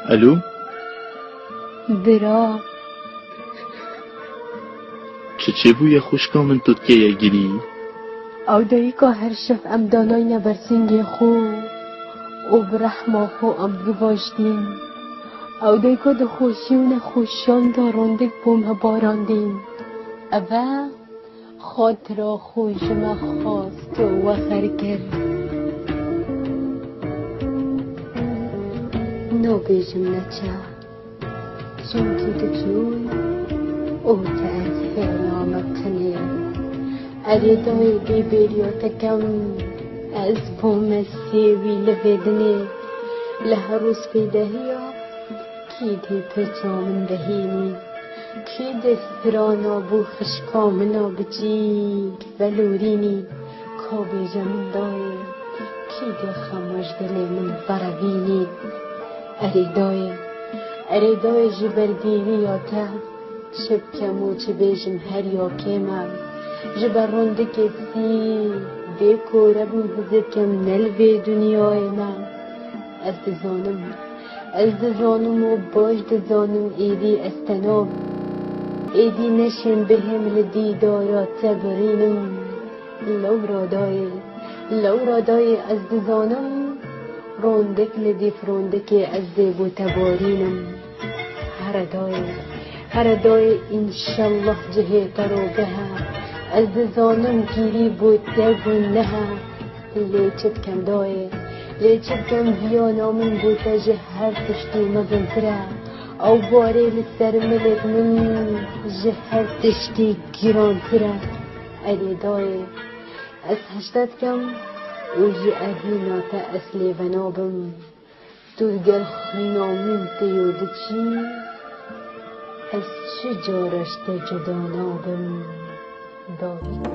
الو برا چه بوی خوشکا من تو که یگیری او دایی که هر شف ام دانای نبرسنگ خو او برحما خو ام گواشدین او دایی که دو خوشیون خوشان داراندک بوم باراندین اوه خاطر خوش ما خواست و خر کرد نو بیجم نچه چون که دجون او تا از خیامتنه اریدای بی بیریاتکم از بوم سیوی لبدنه لهروس بیدهیا کی دی پچامن بهینی کی دسترانا بو خشکامنا بجی ولورینی کابی جمدای کی دی خموش دل من بروینی اریدای جبرگیری یا که شب کمو چه بیجم هر یا کمم جبرانده کسی دیکوره بون هزکم نلوی دنیای من از دزانم و باش دزانم ایدی استنام ایدی نشن بهم لدیدارا تبرینم لو رادای از دزانم روندک لدی فروندک از دیبو تبارینم هردای انشالله جهه ترو بها از دزانم گیری بود دربون نها لیچب کم بیانامن بود جه هر تشتی مزنتره او باره لسر ملک من جه هر تشتی گیرانتره اریدای از هشتاد کم اوجی اهینا تا اصلی ونابم تو گل خینامون تیوده چی از چه جارشت جدا نابم داری